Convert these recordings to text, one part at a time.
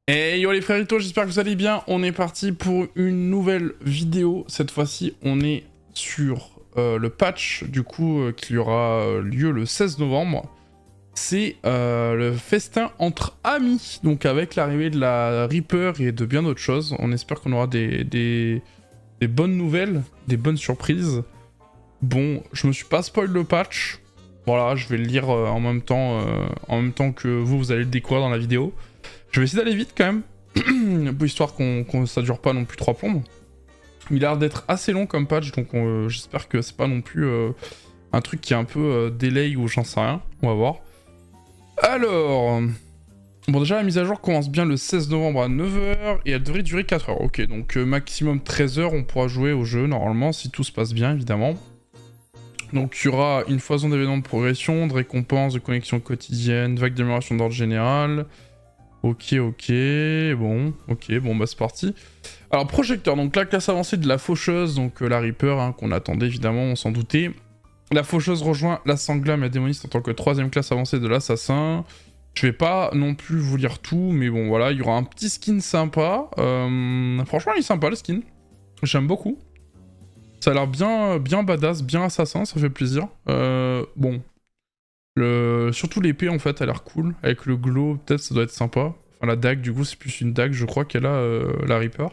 Hey yo les fréritos, j'espère que vous allez bien. On est parti pour une nouvelle vidéo. Cette fois-ci, on est sur le patch du coup qui aura lieu le 16 novembre. C'est le festin entre amis, donc avec l'arrivée de la Reaper et de bien d'autres choses. On espère qu'on aura des bonnes nouvelles, des bonnes surprises. Bon, je me suis pas spoil le patch. Voilà, je vais le lire en même temps que vous allez le découvrir dans la vidéo. Je vais essayer d'aller vite quand même, histoire qu'on ça dure pas non plus 3 plombes. Il a l'air d'être assez long comme patch, donc j'espère que c'est pas non plus un truc qui est un peu delay ou j'en sais rien. On va voir. Alors... Bon déjà la mise à jour commence bien le 16 novembre à 9h et elle devrait durer 4 heures. Ok, donc maximum 13 heures on pourra jouer au jeu normalement si tout se passe bien évidemment. Donc il y aura une foison d'événements de progression, de récompenses, de connexions quotidiennes, vague d'amélioration d'ordre général... Ok, bon bah c'est parti. Alors projecteur, donc la classe avancée de la faucheuse, donc la Reaper hein, qu'on attendait évidemment, on s'en doutait. La faucheuse rejoint la sanglame et la démoniste en tant que 3ème classe avancée de l'assassin. Je vais pas non plus vous lire tout, mais bon voilà, il y aura un petit skin sympa. Franchement il est sympa le skin, j'aime beaucoup. Ça a l'air bien badass, bien assassin, ça fait plaisir. Bon... Surtout l'épée en fait a l'air cool, avec le glow peut-être ça doit être sympa. Enfin la dague du coup c'est plus une dague je crois qu'elle a la Reaper.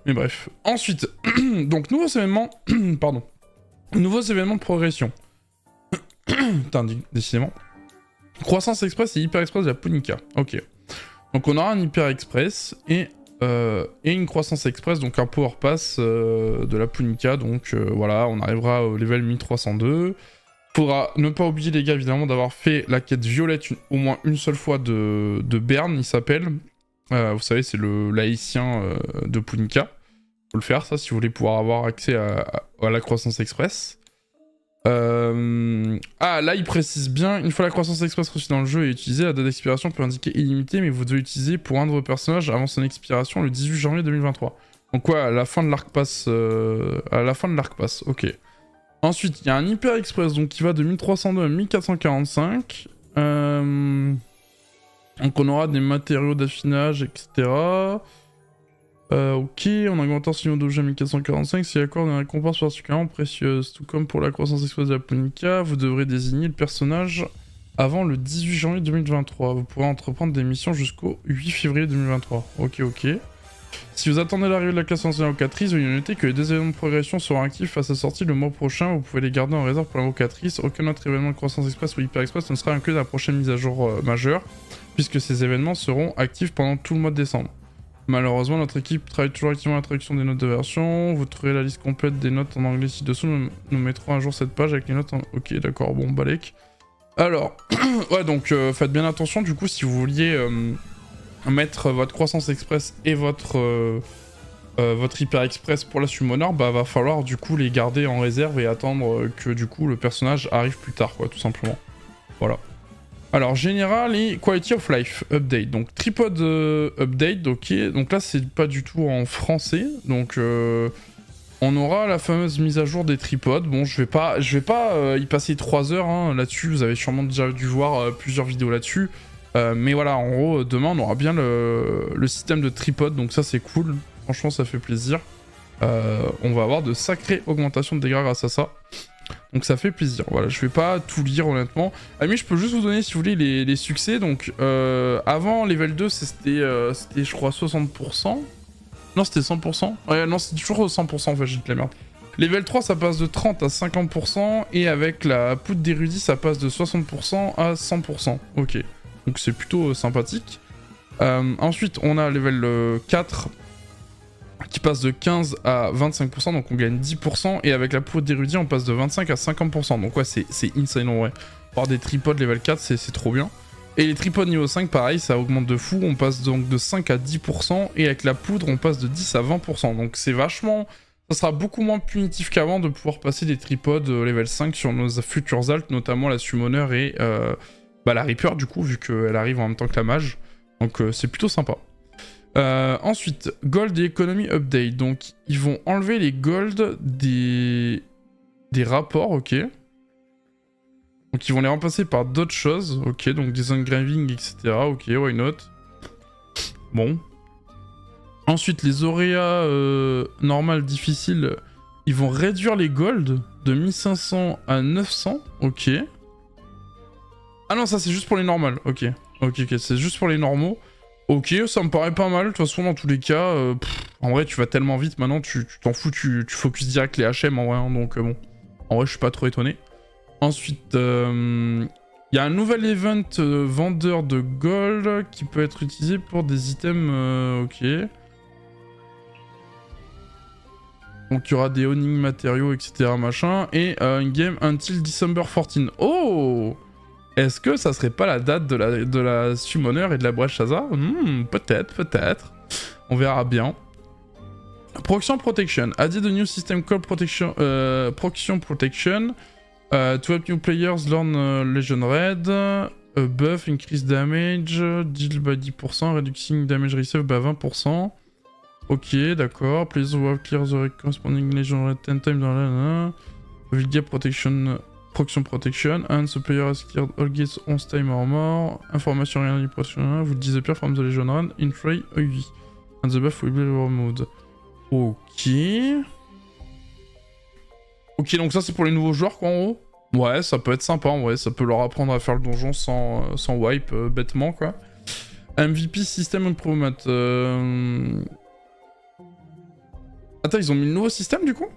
Mais bref. Ensuite, donc nouveaux événements, pardon. Nouveaux événements de progression. Putain décidément. Croissance express et hyper express de la Punica. Ok. Donc on aura un hyper express et une croissance express, donc un power pass de la Punica. Donc voilà, on arrivera au level 1302. Faudra ne pas oublier les gars évidemment d'avoir fait la quête violette au moins une seule fois de Bern, il s'appelle. Vous savez c'est l'haïtien de Punica. Faut le faire ça si vous voulez pouvoir avoir accès à la croissance express. Ah là il précise bien, une fois la croissance express reçue dans le jeu et utilisée, la date d'expiration peut indiquer illimité mais vous devez l'utiliser pour un de vos personnages avant son expiration le 18 janvier 2023. Donc ouais, à la fin de l'arc pass, ok. Ensuite, il y a un hyper express donc qui va de 1302 à 1445. Donc on aura des matériaux d'affinage, etc. Ok, on augmente ce niveau d'objet à 1445 s'il accorde une récompense particulièrement précieuse. Tout comme pour la croissance express de la Punica, vous devrez désigner le personnage avant le 18 janvier 2023. Vous pourrez entreprendre des missions jusqu'au 8 février 2023. Ok. Si vous attendez l'arrivée de la classe invocatrice, veuillez noter que les 2 événements de progression seront actifs à sa sortie le mois prochain. Vous pouvez les garder en réserve pour l'invocatrice. Aucun autre événement de croissance express ou hyper express ne sera inclus dans la prochaine mise à jour majeure, puisque ces événements seront actifs pendant tout le mois de décembre. Malheureusement, notre équipe travaille toujours activement à la traduction des notes de version. Vous trouverez la liste complète des notes en anglais ci-dessous. Nous mettrons un jour cette page avec les notes en... Ok, d'accord, bon, balèque. Alors, ouais, donc faites bien attention, du coup, si vous vouliez... mettre votre croissance express et votre hyper express pour la summoner, bah va falloir du coup les garder en réserve et attendre que du coup le personnage arrive plus tard quoi, tout simplement. Voilà. Alors général et quality of life update, donc tripod update, ok, donc là c'est pas du tout en français, donc on aura la fameuse mise à jour des tripodes. Bon je vais pas y passer 3 heures hein, là-dessus, vous avez sûrement déjà dû voir plusieurs vidéos là-dessus. Mais voilà, en gros, demain on aura bien le système de tripod, donc ça c'est cool. Franchement, ça fait plaisir. On va avoir de sacrées augmentations de dégâts grâce à ça. Donc ça fait plaisir. Voilà, je vais pas tout lire honnêtement. Amis, je peux juste vous donner, si vous voulez, les succès. Donc, avant level 2, c'était je crois 60%. Non, c'était 100%. Ouais, non, c'est toujours 100% en fait, j'ai de la merde. Level 3, ça passe de 30 à 50%. Et avec la poudre d'érudit, ça passe de 60% à 100%. Ok. Donc c'est plutôt sympathique. Ensuite, on a level 4 qui passe de 15 à 25%, donc on gagne 10%. Et avec la poudre d'érudit, on passe de 25 à 50%. Donc ouais, c'est insane en vrai. Avoir des tripodes level 4, c'est trop bien. Et les tripodes niveau 5, pareil, ça augmente de fou. On passe donc de 5 à 10%. Et avec la poudre, on passe de 10 à 20%. Donc c'est vachement... Ça sera beaucoup moins punitif qu'avant de pouvoir passer des tripodes level 5 sur nos futurs alts, notamment la Summoner et... la Reaper du coup, vu qu'elle arrive en même temps que la mage. Donc c'est plutôt sympa. Ensuite, Gold et Economy Update. Donc, ils vont enlever les Gold des rapports, ok. Donc, ils vont les remplacer par d'autres choses, ok. Donc, des engravings, etc. Ok, why not. Bon. Ensuite, les auréas normales, difficiles, ils vont réduire les Gold de 1500 à 900, ok. Ah non, ça, c'est juste pour les normales, ok. Ok, c'est juste pour les normaux. Ok, ça me paraît pas mal. De toute façon, dans tous les cas, en vrai, tu vas tellement vite maintenant, tu t'en fous, tu focus direct les HM en vrai. Hein, donc bon, en vrai, je suis pas trop étonné. Ensuite, il y a un nouvel event vendeur de gold qui peut être utilisé pour des items. Ok. Donc, il y aura des owning matériaux, etc. Machin. Et une game until December 14. Oh! Est-ce que ça serait pas la date de la Summoner et de la Brashaza? Peut-être, peut-être. On verra bien. Proction Protection. Added a new system called Protection, Proction Protection. To help new players learn Legion Red. Buff, increase damage, deal by 10%, reducing damage received by 20%. Ok, d'accord. Players who have cleared the corresponding Legion Red 10 times dans la... will get protection... Proction Protection, and the player has cleared all gates on time or more. Information reality protection, will disappear from the Legion Run in 3 EV. And the buff will be removed. Ok. Ok, donc ça c'est pour les nouveaux joueurs quoi en gros. Ouais, ça peut être sympa en vrai, ça peut leur apprendre à faire le donjon sans wipe bêtement quoi. MVP System Improvement. Attends, ils ont mis le nouveau système du coup?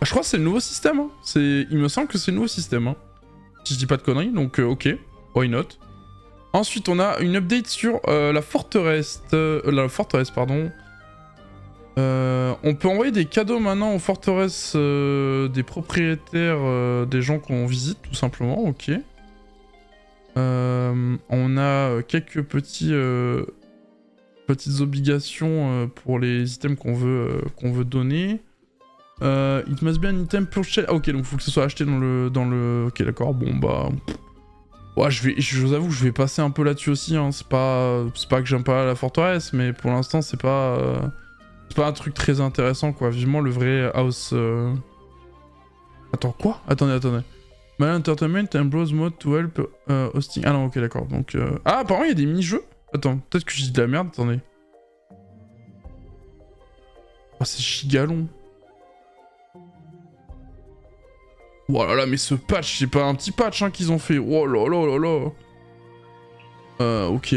Je crois que c'est le nouveau système. Hein. Il me semble que c'est le nouveau système. Hein. Si je dis pas de conneries, donc ok. Why not. Ensuite, on a une update sur la forteresse. Pardon. On peut envoyer des cadeaux maintenant aux forteresses des propriétaires des gens qu'on visite, tout simplement. Ok. On a quelques petites obligations pour les items qu'on veut donner. It must be an item purchased. Ah, ok, donc faut que ce soit acheté dans le... Ok, d'accord, bon bah... Ouais, je vous avoue que je vais passer un peu là-dessus aussi, hein. C'est pas que j'aime pas la forteresse, mais pour l'instant, c'est pas un truc très intéressant, quoi. Vivement le vrai house... Attends, quoi? Attendez. Mal Entertainment and Bros Mode to help hosting... Ah non, ok, d'accord, donc... Ah, apparemment, il y a des mini-jeux. Attends, peut-être que je dis de la merde, attendez. Oh, c'est giga long. Oh là là, mais ce patch, c'est pas un petit patch hein, qu'ils ont fait. Oh là là là là. Ok.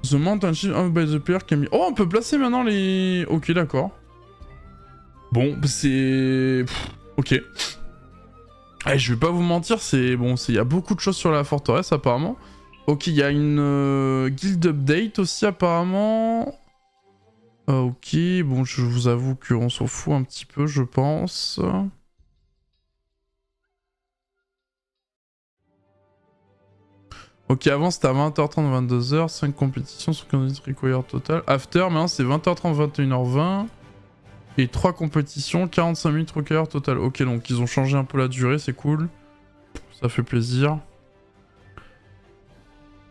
The Mountain Shield owned by the player can be... Oh, on peut placer maintenant les... Ok, d'accord. Bon, c'est... Ok. Allez, je vais pas vous mentir, c'est... Bon, il y a beaucoup de choses sur la forteresse, apparemment. Ok, il y a une guild update aussi, apparemment... Ok, bon, je vous avoue qu'on s'en fout un petit peu, je pense. Ok, avant c'était à 20h30, 22h, 5 compétitions sur candidat required total. After, maintenant c'est 20h30, 21h20. Et 3 compétitions, 45 minutes required total. Ok, donc ils ont changé un peu la durée, c'est cool. Ça fait plaisir.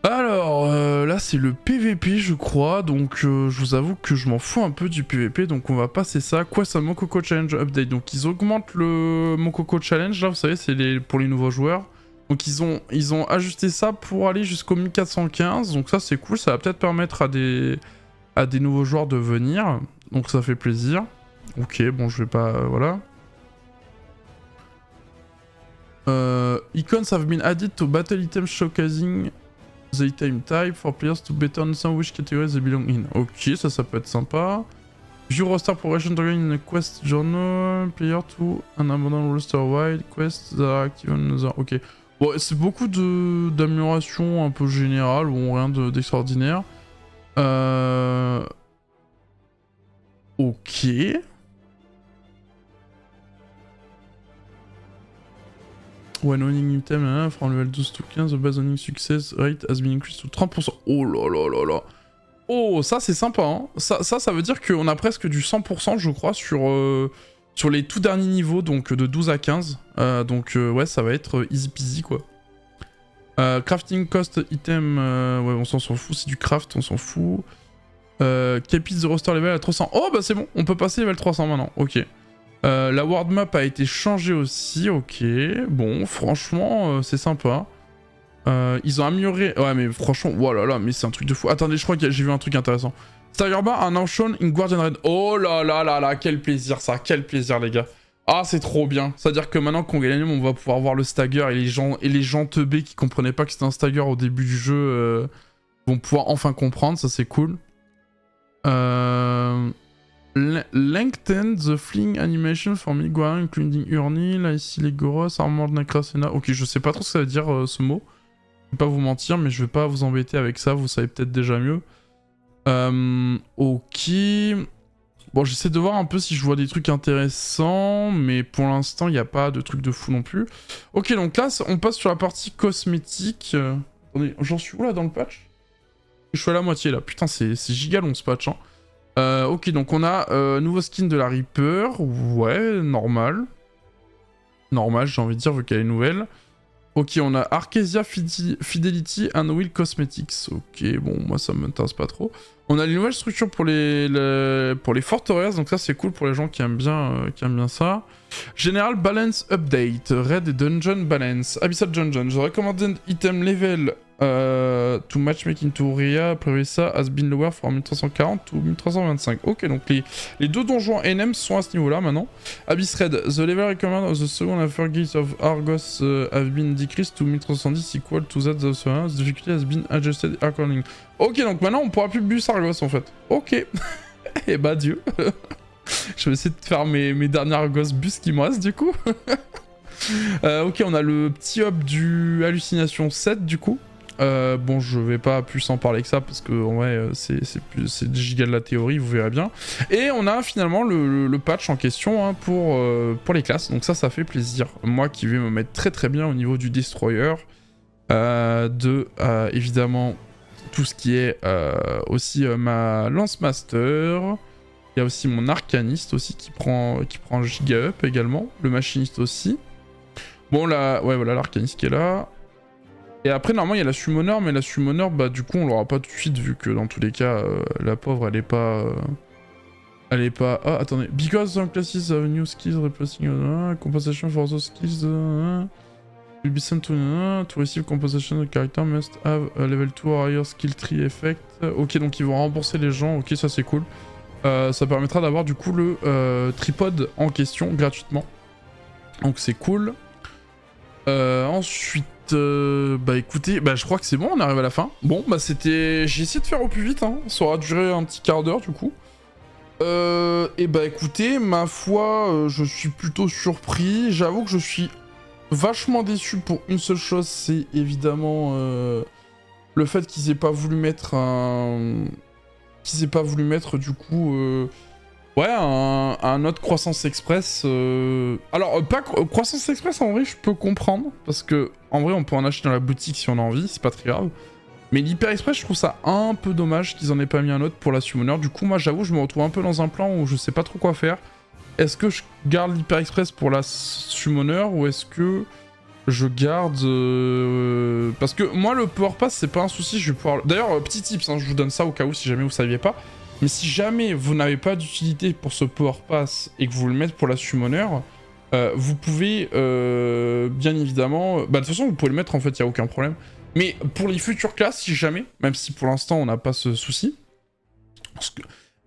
Alors, là c'est le PVP je crois, donc je vous avoue que je m'en fous un peu du PVP, donc on va passer ça. Quoi, ça Mokoko Challenge Update, donc ils augmentent le Mokoko Challenge, là vous savez c'est pour les nouveaux joueurs. Donc ils ont ajusté ça pour aller jusqu'au 1415, donc ça c'est cool, ça va peut-être permettre à des nouveaux joueurs de venir, donc ça fait plaisir. Ok, bon je vais pas... voilà. Icons have been added to battle items showcasing the item type for players to better understand which category they belong in. Ok, ça peut être sympa. View roster progression in a quest journal. Player to an abandoned roster wide. Quests that are active on another. Ok. Bon, c'est beaucoup d'améliorations un peu générales, bon, rien d'extraordinaire. Ok. When owning item from level 12 to 15, the base owning success rate has been increased to 30%. Oh là là là là. Oh, ça c'est sympa, hein. Ça veut dire qu'on a presque du 100% je crois sur les tout derniers niveaux, donc de 12 à 15. Donc ouais, ça va être easy peasy quoi. Crafting cost item, ouais, on s'en fout, c'est du craft, on s'en fout. Capis the roster level à 300. Oh bah c'est bon, on peut passer level 300 maintenant, ok. La world map a été changée aussi, ok. Bon, franchement, c'est sympa. Ils ont amélioré... Ouais, mais franchement, oh là là, mais c'est un truc de fou. Attendez, je crois que j'ai vu un truc intéressant. Stagger bar a now shown in Guardian Red. Oh là là là là, quel plaisir ça, quel plaisir les gars. Ah, c'est trop bien. C'est-à-dire que maintenant qu'on gagne, on va pouvoir voir le stagger et les gens teubés qui comprenaient pas que c'était un stagger au début du jeu vont pouvoir enfin comprendre, ça c'est cool. Lengthen the fling animation for Miguel, including Urni, là ici les Goros, Armored Necrasena. Ok, je sais pas trop ce que ça veut dire ce mot. Je vais pas vous mentir, mais je vais pas vous embêter avec ça, vous savez peut-être déjà mieux. Ok. Bon, j'essaie de voir un peu si je vois des trucs intéressants, mais pour l'instant, il n'y a pas de trucs de fou non plus. Ok, donc là, on passe sur la partie cosmétique. Attendez, j'en suis où là dans le patch? Je suis à la moitié là. Putain, c'est giga long ce patch. Hein. Ok, donc on a nouveau skin de la Reaper. Ouais, normal. Normal, j'ai envie de dire, vu qu'elle est nouvelle. Ok, on a Arkesia Fidelity and Will Cosmetics. Ok, bon, moi ça m'intéresse pas trop. On a les nouvelles structures pour les forteresses, donc ça c'est cool pour les gens qui aiment bien ça. General Balance Update, Raid et Dungeon Balance, Abyssal Dungeon. The recommended item level to matchmaking to Ria Prevessa has been lowered from 1340 to 1325. Ok, donc les deux donjons NM sont à ce niveau-là maintenant. Abyss Raid, the level recommended of the second and third gates of Argos have been decreased to 1370 equal to that of the difficulty has been adjusted accordingly. Ok, donc maintenant on pourra plus bus Argos en fait. Ok. Et bah Dieu. Je vais essayer de faire mes derniers Argos bus qui me restent du coup. Ok, on a le petit hub du Hallucination 7 du coup. Bon, je vais pas plus en parler que ça parce que en vrai c'est giga de la théorie, vous verrez bien. Et on a finalement le patch en question hein, pour les classes, donc ça fait plaisir. Moi qui vais me mettre très très bien au niveau du Destroyer, évidemment tout ce qui est aussi ma Lance Master. Il y a aussi mon Arcaniste aussi qui prend giga up également, le Machiniste aussi. Bon là, ouais voilà l'Arcaniste qui est là. Et après normalement il y a la Summoner, mais la Summoner bah du coup on l'aura pas tout de suite vu que dans tous les cas la pauvre elle est pas... Ah attendez, because some classes have new skills replacing compensation for those skills will be sent to receive compensation the character must have a level 2 or higher skill tree effect. Ok donc ils vont rembourser les gens, ok ça c'est cool. Ça permettra d'avoir du coup le tripod en question gratuitement. Donc c'est cool. Ensuite, bah écoutez, bah je crois que c'est bon, on arrive à la fin. Bon, bah c'était... J'ai essayé de faire au plus vite, hein. Ça aura duré un petit quart d'heure du coup. Et bah écoutez, ma foi, je suis plutôt surpris. J'avoue que je suis vachement déçu pour une seule chose, c'est évidemment le fait qu'ils aient pas voulu mettre du coup ouais un autre croissance express alors pas croissance express en vrai je peux comprendre parce que en vrai on peut en acheter dans la boutique si on a envie, c'est pas très grave, mais l'hyper express je trouve ça un peu dommage qu'ils en aient pas mis un autre pour la summoner. Du coup moi j'avoue je me retrouve un peu dans un plan où je sais pas trop quoi faire. Est-ce que je garde l'hyper express pour la summoner ou est-ce que je garde... Parce que moi, le Power Pass, c'est pas un souci, je vais pouvoir... D'ailleurs, petit tips, hein, je vous donne ça au cas où, si jamais vous saviez pas. Mais si jamais vous n'avez pas d'utilité pour ce Power Pass et que vous le mettez pour la Summoner, vous pouvez, bien évidemment... Bah, de toute façon, vous pouvez le mettre, en fait, il n'y a aucun problème. Mais pour les futures classes, si jamais, même si pour l'instant, on n'a pas ce souci...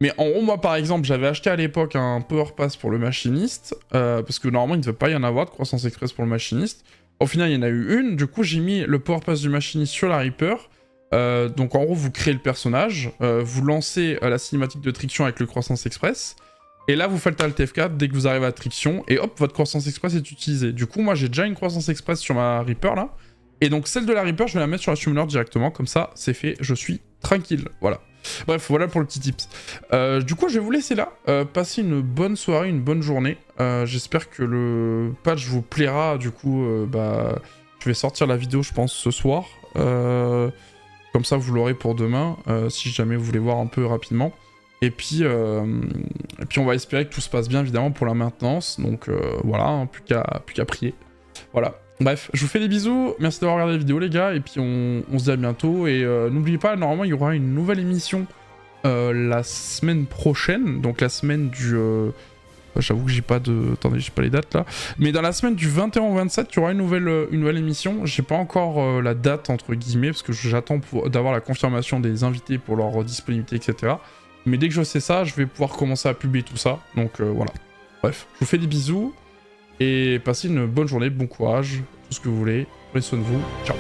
Mais en gros, moi, par exemple, j'avais acheté à l'époque un Power Pass pour le Machiniste, parce que normalement, il ne devait pas y en avoir de croissance express pour le Machiniste. Au final, il y en a eu une, du coup, j'ai mis le Power Pass du Machiniste sur la Reaper. Donc en gros, vous créez le personnage, vous lancez la cinématique de Triction avec le croissance express, et là, vous faites Alt F4 dès que vous arrivez à Triction, et hop, votre croissance express est utilisée. Du coup, moi, j'ai déjà une croissance express sur ma Reaper, là, et donc celle de la Reaper, je vais la mettre sur la Summoner directement, comme ça, c'est fait, je suis tranquille, voilà. Bref, voilà pour le petit tips. Du coup, je vais vous laisser là. Passez une bonne soirée, une bonne journée. J'espère que le patch vous plaira. Du coup, bah, je vais sortir la vidéo, je pense, ce soir. Comme ça, vous l'aurez pour demain, si jamais vous voulez voir un peu rapidement. Et puis on va espérer que tout se passe bien évidemment pour la maintenance. Donc voilà, hein, plus qu'à prier. Voilà. Bref, je vous fais des bisous, merci d'avoir regardé la vidéo les gars, et puis on se dit à bientôt. Et n'oubliez pas, normalement il y aura une nouvelle émission la semaine prochaine, donc la semaine du... J'avoue que j'ai pas de... Attendez, j'ai pas les dates là. Mais dans la semaine du 21 au 27, il y aura une nouvelle émission. J'ai pas encore la date entre guillemets, parce que j'attends d'avoir la confirmation des invités pour leur disponibilité, etc. Mais dès que je sais ça, je vais pouvoir commencer à publier tout ça. Donc voilà. Bref, je vous fais des bisous. Et passez une bonne journée, bon courage, tout ce que vous voulez. Prenez soin de vous. Ciao.